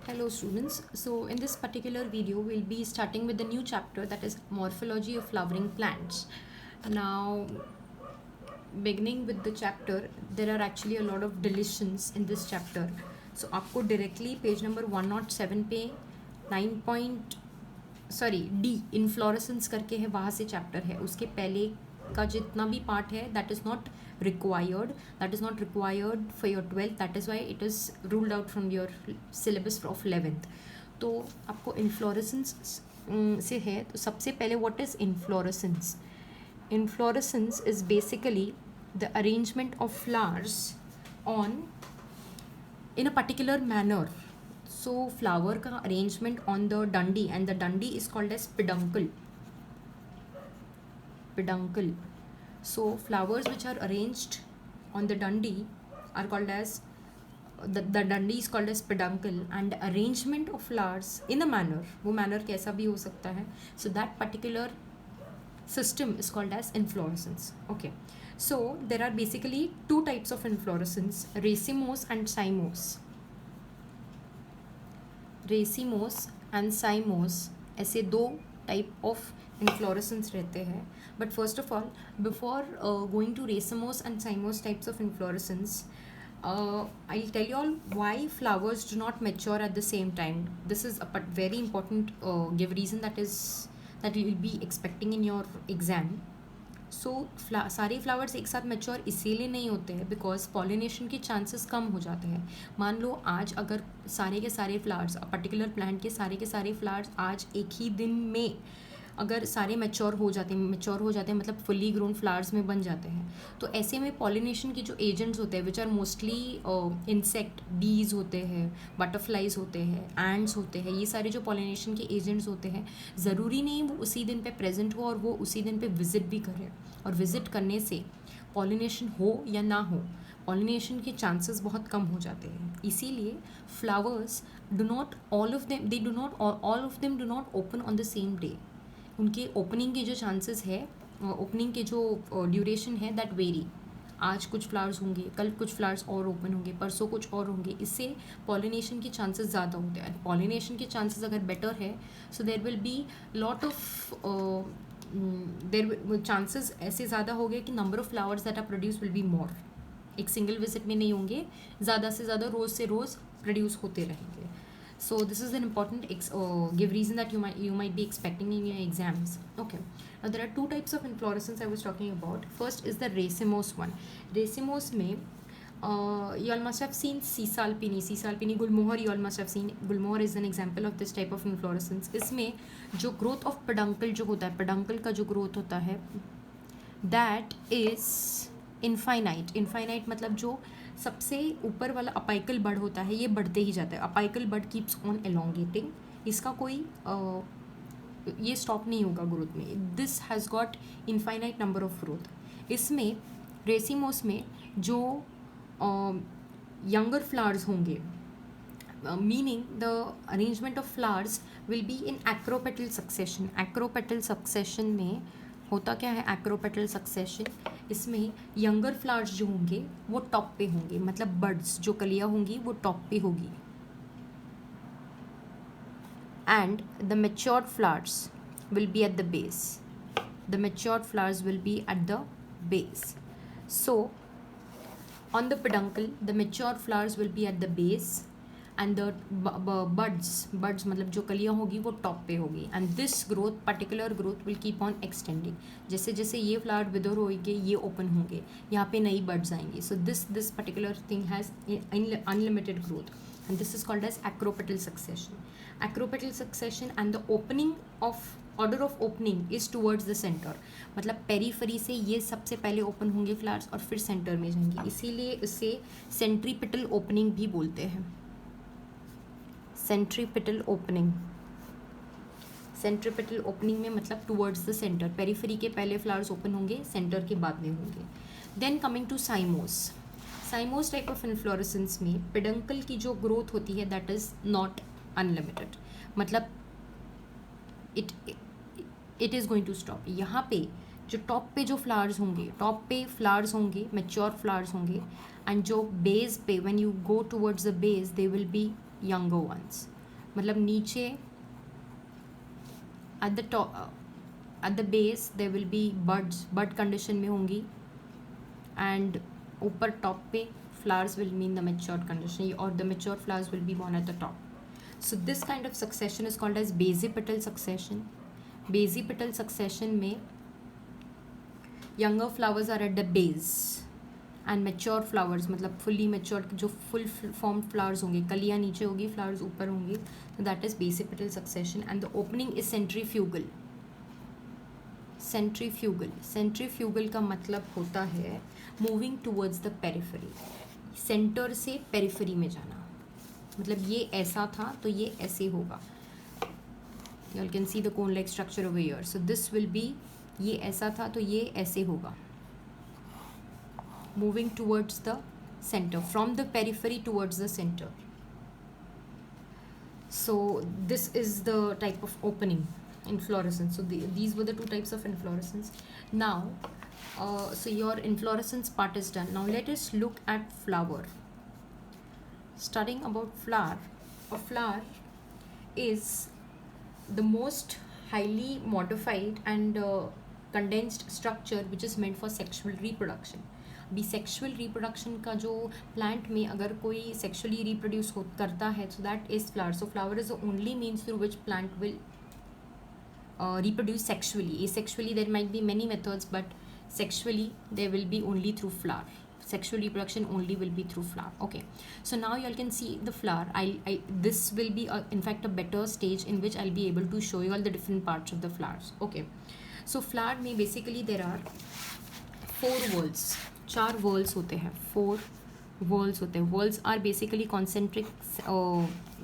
Hello students, so in this particular video we'll be starting with the new chapter, that is morphology of flowering plants. Now, beginning with the chapter, there are actually a lot of deletions in this chapter. So आपको directly page number 107 पे 9 D inflorescence करके है, वहाँ से chapter है. उसके पहले का जितना भी पार्ट है that is not required for your 12th, that is why it is ruled out from your syllabus of 11th. तो आपको इन्फ्लोरेसेंस से है. तो सबसे पहले what is inflorescence? Inflorescence is basically the arrangement of flowers on in a particular manner. So flower का arrangement on the dundee, and the dundee is called as peduncle. So flowers which are arranged on the dundee are called as the dundee is called as peduncle, and arrangement of flowers in a manner, वो manner कैसा भी हो सकता है, so that particular system is called as inflorescence. Okay, so there are basically two types of inflorescence, racemose and cymose. Racemose and cymose, ऐसे दो type of inflorescence रहते हैं. But first of all, before going to racemose and cymose types of inflorescence, I'll tell you all why flowers do not mature at the same time. This is a very important give reason that you will be expecting in your exam. सो सारे flowers एक साथ mature इसीलिए नहीं होते हैं because pollination के chances कम हो जाते हैं. मान लो आज अगर सारे के सारे फ्लावर्स, पर्टिकुलर प्लांट के सारे फ्लावर्स आज एक ही दिन में अगर सारे मैच्योर हो जाते हैं मतलब फुली ग्रोन फ्लावर्स में बन जाते हैं, तो ऐसे में पॉलिनेशन के जो एजेंट्स होते हैं विच आर मोस्टली इंसेक्ट, बीज होते हैं, बटरफ्लाइज होते हैं, एंड्स होते हैं, ये सारे जो पॉलिनेशन के एजेंट्स होते हैं, ज़रूरी नहीं वो उसी दिन पे प्रेजेंट हो और वो उसी दिन पे विजिट भी करें. और विजिट करने से पॉलिनेशन हो या ना हो, पॉलिनेशन के चांसेस बहुत कम हो जाते हैं. इसीलिए flowers do not all of them do not open on the same day. उनके ओपनिंग के जो चांसेस है, ओपनिंग के जो ड्यूरेशन है दैट वेरी. आज कुछ फ्लावर्स होंगे, कल कुछ फ्लावर्स और ओपन होंगे, परसों कुछ और होंगे. इससे पॉलिनेशन के चांसेस ज़्यादा होते हैं. पॉलिनेशन के चांसेस अगर बेटर है so there will be lot of their chances ऐसे ज़्यादा हो गए कि number of flowers that are produce will be more. एक सिंगल विजिट में नहीं होंगे, ज़्यादा से ज़्यादा रोज़ से रोज़ प्रोड्यूस होते रहेंगे. So this is an important give reason that you might be expecting in your exams. Okay, now there are two types of inflorescence I was talking about. First is the racemose one. Racemose में you all must have seen Cisalpini Gulmohar. You all must have seen Gulmohar is an example of this type of inflorescence. इसमें जो growth of peduncle जो होता है, peduncle का जो growth होता है, that is इनफाइनाइट मतलब जो सबसे ऊपर वाला अपाइकल बड होता है ये बढ़ते ही जाता है. Apical bud keeps on elongating. इसका कोई ये स्टॉप नहीं होगा ग्रोथ में. This has got infinite number of growth. इसमें रेसिमोस में जो यंगर फ्लावर्स होंगे, meaning the arrangement of flowers will be in acropetal succession. Acropetal succession में होता क्या है? एक्रोपेटल सक्सेशन, इसमें यंगर फ्लावर्स जो होंगे वो टॉप पे होंगे, मतलब बर्ड्स जो कलियाँ होंगी वो टॉप पे होगी, and the matured flowers will be at the base. So on the peduncle the matured flowers will be at the base and the buds मतलब जो कलियाँ होगी वो टॉप पे होगी. And this growth, particular growth will keep on extending. जैसे जैसे ये फ्लावर विदर होंगे ये ओपन होंगे, यहाँ पे नई बर्ड्स आएंगी. So this particular thing has unlimited growth, and this is called as acropetal succession. And the opening of order of opening is towards the centre. मतलब पेरीफेरी से ये सबसे पहले ओपन होंगे फ्लावर्स और फिर सेंटर में जाएंगे. इसीलिए इसे सेंट्रीपिटल ओपनिंग भी बोलते हैं. सेंट्रीपिटल ओपनिंग में मतलब टूवर्ड्स द सेंटर. पेरीफेरी के पहले फ्लावर्स ओपन होंगे, सेंटर के बाद में होंगे. Then coming to cymose type of inflorescence में पेडंकल की जो ग्रोथ होती है दैट इज़ नॉट अनलिमिटेड. मतलब it is going to stop. यहाँ पे जो टॉप पे फ्लावर्स होंगे मैच्योर फ्लावर्स होंगे, एंड जो बेस पे when you go towards the base they will be younger ones. मतलब नीचे at the top, at the base there will be buds, bud condition में होंगी, and ऊपर top पे flowers will be in the matured condition, or the mature flowers will be born at the top. So this kind of succession is called as basipetal succession. Basipetal succession में younger flowers are at the base and mature flowers मतलब fully matured जो full formed flowers होंगे, कलियाँ नीचे होगी, flowers ऊपर होंगे, so that is basipetal succession. And the opening is centrifugal. Centrifugal का मतलब होता है moving towards the periphery, center से periphery में जाना. मतलब ये ऐसा था तो ये ऐसे होगा. You can see the cone like structure over here. So this will be, ये ऐसा था तो ये ऐसे होगा, moving towards the center, from the periphery towards the center. So this is the type of opening inflorescence. So these were the two types of inflorescence. Now so your inflorescence part is done. Now let us look at flower. Studying about flower, a flower is the most highly modified and condensed structure which is meant for sexual reproduction. अभी sexual reproduction का जो plant में अगर कोई sexually reproduce करता है, so that is flower. So flower is the only means through which plant will reproduce sexually. Asexually there might be many methods, but sexually there will be only through flower. Sexual reproduction only will be through flower. Okay, so now you all can see the flower. This will be in fact a better stage in which I'll be able to show you all the different parts of the flowers. Okay, so flower में basically there are 4 whorls. 4 whorls होते हैं, 4 whorls होते हैं. Whorls are basically concentric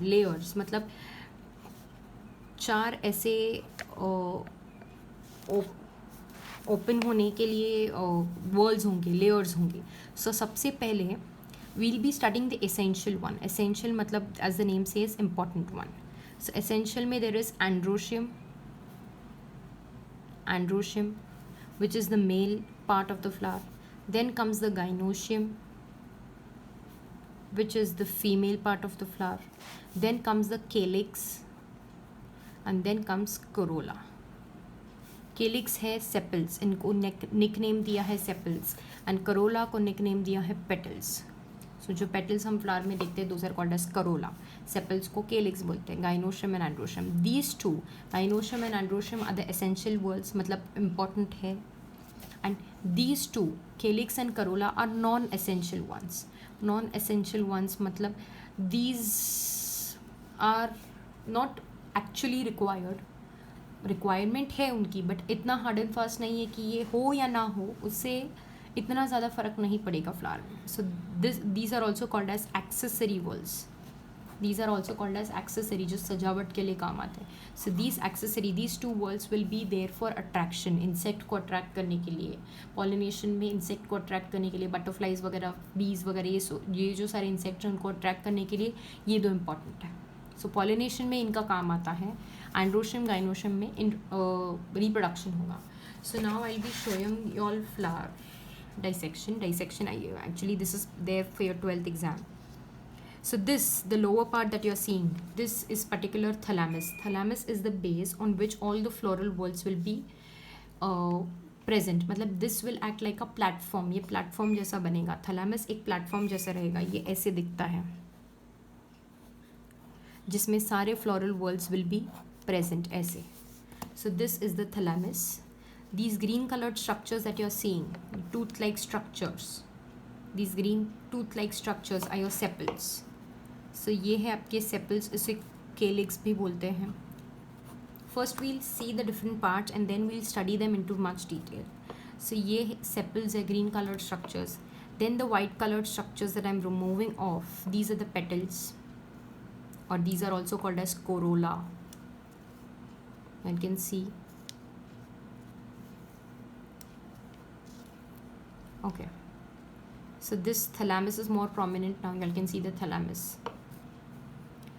layers. मतलब 4 ऐसे open होने के लिए whorls होंगे, लेयर्स होंगे. सो सबसे पहले we'll be studying the essential one. Essential मतलब as the name says important one. So essential में there is androecium, which is the male part of the flower. Then comes the gynoecium, which is the female part of the flower. Then comes the calyx, and then comes corolla. Calyx है sepals, इनको nickname दिया है sepals, and corolla को nickname दिया है petals. So जो petals हम flower में देखते हैं, those are called as corolla. Sepals को calyx बोलते हैं. Gynoecium and androecium. These two, gynoecium and androecium, are the essential whorls, मतलब important है. And these two, calyx and corolla, are non-essential ones. Non-essential ones मतलब these are not actually required. Requirement है उनकी, but इतना hard and fast नहीं है कि ये हो या ना हो, उससे इतना ज़्यादा फ़र्क नहीं पड़ेगा फ्लावर में. So these are also called as accessory whorls. These are also called as accessory, जो सजावट के लिए काम आते हैं. So these accessory, these 2 whorls will be there for attraction, insect को अट्रैक्ट करने के लिए. पॉलिनेशन में इंसेक्ट को अट्रैक्ट करने के लिए, बटरफ्लाइज वगैरह, बीज वगैरह, ये जो सारे इंसेक्ट हैं उनको अट्रैक्ट करने के लिए ये 2 इंपॉर्टेंट है. सो पॉलिनेशन में इनका काम आता है. एंड्रोशियम गाइनोशियम में रिप्रोडक्शन होगा. So now I be showing you all flower dissection. Actually this is there for your 12th exam. So this, the lower part that you are seeing, this is particular thalamus. Thalamus is the base on which all the floral whorls will be present. मतलब this will act like a platform. ये platform जैसा बनेगा. thalamus एक platform जैसा रहेगा. ये ऐसे दिखता है, जिसमें सारे floral whorls will be present ऐसे. So this is the thalamus. These green colored structures that you are seeing, tooth like structures, these green tooth like structures are your sepals. So ये है आपके sepals, इसे calyx भी बोलते हैं. First we'll see the different parts and then we'll study them into much detail. So ये sepals है, green colored structures. Then the white colored structures that I'm removing off, these are the petals, or these are also called as corolla. You can see. Okay, so this thalamus is more prominent now. You can see the thalamus.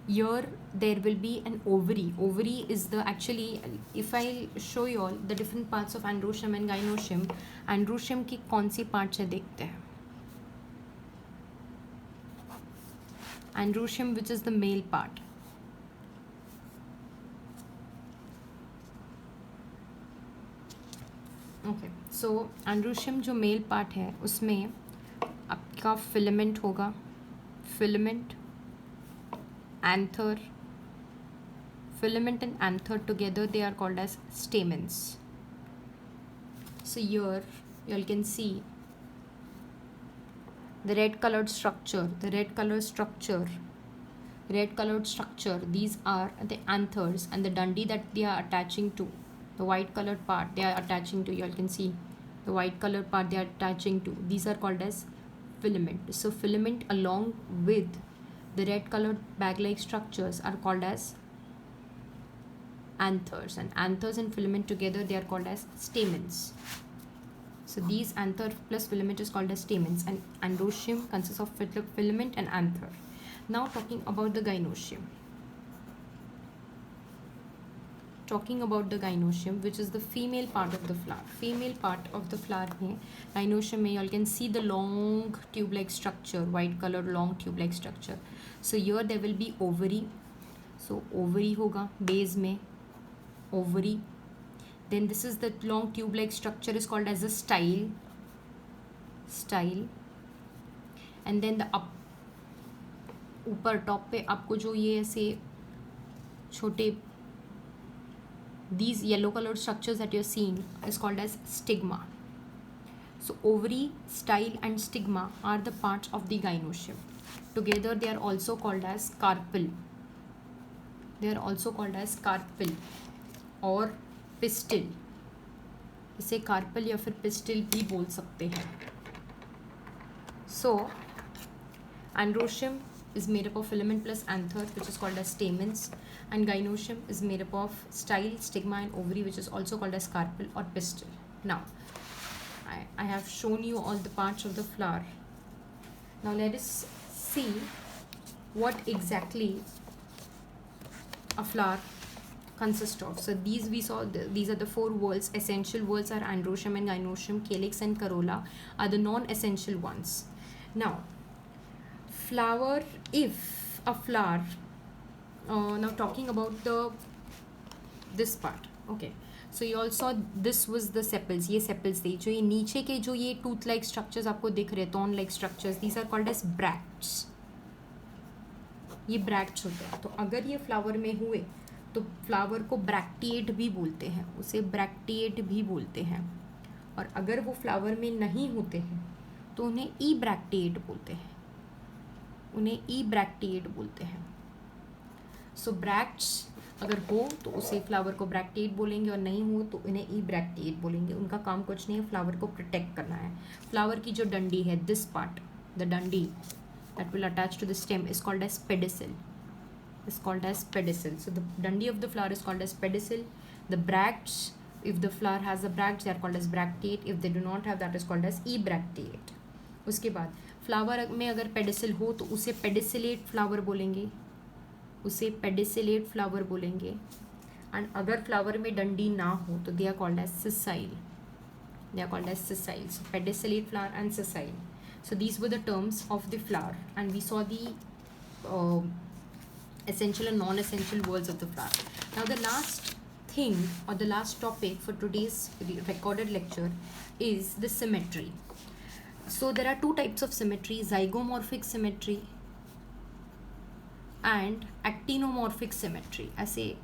Here there will be an ovary. Ovary is the, actually if I show you all the different parts of androecium and gynoecium, androecium की कौन सी parts है देखते हैं. androecium, which is the male part. Okay, so androecium जो male part है उसमें आपका filament होगा, filament, anther, filament and anther together they are called as stamens. So here you all can see the red colored structure, these are the anthers, and the dundee that they are attaching to, the white colored part they are attaching to, you all can see the white colored part they are attaching to, these are called as filament. So filament along with the red colored bag like structures are called as anthers, and anthers and filament together they are called as stamens. So these anther plus filament is called as stamens, and androecium consists of filament and anther. Now talking about the gynoecium, which is the female part of the flower. में gynoecium में you all can see the long tube like structure, white color long tube like structure. So here there will be ovary, so ovary होगा base में, ovary, then this is the long tube like structure is called as a style, and then the ऊपर top पे आपको जो ये ऐसे छोटे these yellow colored structures that you're seeing is called as stigma. So ovary, style and stigma are the parts of the gynoecium. Together they are also called as carpel. और pistil, इसे carpel या फिर pistil भी बोल सकते हैं. सो androecium is made up of filament plus anther, which is called as stamens, and gynoecium is made up of style, stigma and ovary, which is also called as carpel or pistil. Now I have shown you all the parts of the flower. Now let us see what exactly a flower consist of. So these we saw, these are the four whorls. Essential whorls are androecium and gynoecium. Calyx and corolla are the non-essential ones. Now flower, if a flower, now talking about this part, okay, so you all saw this was the sepals. ये sepals थे, जो ये नीचे के जो ये tooth like structures आपको दिख रहे, thorn like structures, these are called as bracts. ये bracts होते हैं. तो अगर ये flower में हुए तो फ्लावर को ब्रैक्टिएट भी बोलते हैं, और अगर वो फ्लावर में नहीं होते हैं तो उन्हें ई ब्रैक्टिएट बोलते हैं. सो ब्रैक्ट्स अगर हो तो उसे फ्लावर को ब्रैक्टिएट बोलेंगे, और नहीं हो तो उन्हें ई ब्रैक्टिएट बोलेंगे. उनका काम कुछ नहीं है, फ्लावर को प्रोटेक्ट करना है. फ्लावर की जो डंडी है, this part, the dandi that will attach to the stem is called as pedicel. So the dundee of the flower is called as pedicel. The bracts, if the flower has the bracts, they are called as bracteate. If they do not have, that is called as ebracteate. उसके बाद flower में अगर pedicel हो तो उसे pedicellate flower बोलेंगे, and अगर flower में डंडी ना हो तो they are called as sessile. So pedicellate flower and sessile. So these were the terms of the flower, and we saw the essential and non-essential whorls of the flower. Now the last thing or the last topic for today's recorded lecture is the symmetry. So there are two types of symmetry: zygomorphic symmetry and actinomorphic symmetry. ऐसे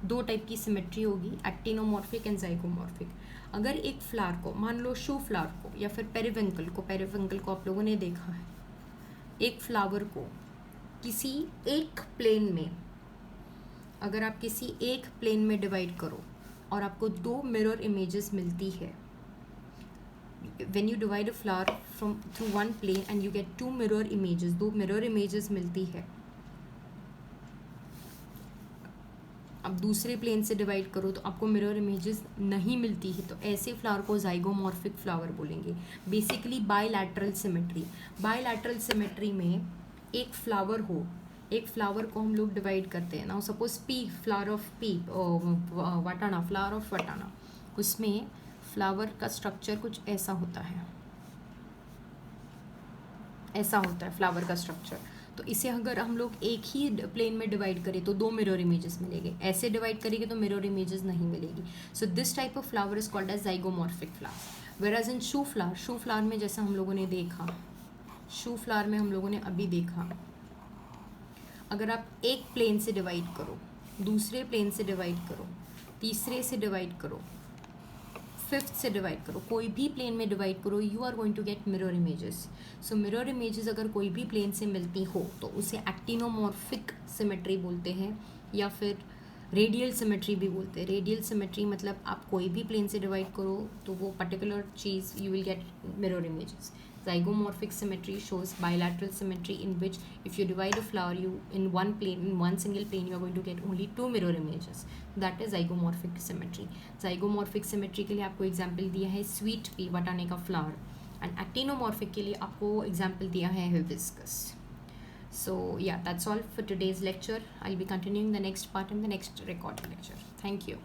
दो type की symmetry होगी, actinomorphic and zygomorphic. अगर एक flower को, मान लो शू flower को या फिर पेरिविंकल को आप लोगों ने देखा है, एक फ्लावर को किसी एक प्लेन में, अगर आप किसी एक प्लेन में डिवाइड करो और आपको दो मिरर इमेजेस मिलती है, when you divide a flower through one plane and you get two mirror images, दो मिरर इमेजेस मिलती है, अब दूसरे प्लेन से डिवाइड करो तो आपको मिरर इमेजेस नहीं मिलती है, तो ऐसे फ्लावर को जाइगोमॉर्फिक फ्लावर बोलेंगे. बेसिकली बायलैटरल सिमेट्री में एक फ्लावर को हम लोग डिवाइड करते हैं. नाउ सपोज फ्लावर ऑफ वटाना, उसमें फ्लावर का स्ट्रक्चर कुछ ऐसा होता है. ऐसा होता है फ्लावर का स्ट्रक्चर। तो इसे अगर हम लोग एक ही प्लेन में डिवाइड करें तो दो मिरर इमेजेस मिलेंगे, ऐसे डिवाइड करेंगे तो मिरर इमेजेस नहीं मिलेगी। So this type of flower is called as zygomorphic flower. Whereas in shoe flower में जैसा हम लोगों ने देखा, शू फ्लावर में हम लोगों ने अभी देखा, अगर आप एक प्लेन से डिवाइड करो, दूसरे प्लेन से डिवाइड करो, तीसरे से डिवाइड करो, फिफ्थ से डिवाइड करो, कोई भी प्लेन में डिवाइड करो, you are going to get mirror images. So mirror images अगर कोई भी प्लेन से मिलती हो तो उसे एक्टिनोमॉर्फिक सिमेट्री बोलते हैं, या फिर रेडियल सिमेट्री भी बोलते हैं। रेडियल सिमेट्री मतलब आप कोई भी प्लेन से डिवाइड करो तो वो particular cheese you will get mirror images. Zygomorphic symmetry shows bilateral symmetry in which if you divide a flower, you in one plane, in one single plane, you are going to get only two mirror images. That is zygomorphic symmetry. Zygomorphic symmetry के लिए आपको example दिया है sweet pea, बटाने का flower, and actinomorphic के लिए आपको example दिया है hibiscus. So yeah, that's all for today's lecture. I'll be continuing the next part in the next recorded lecture. Thank you.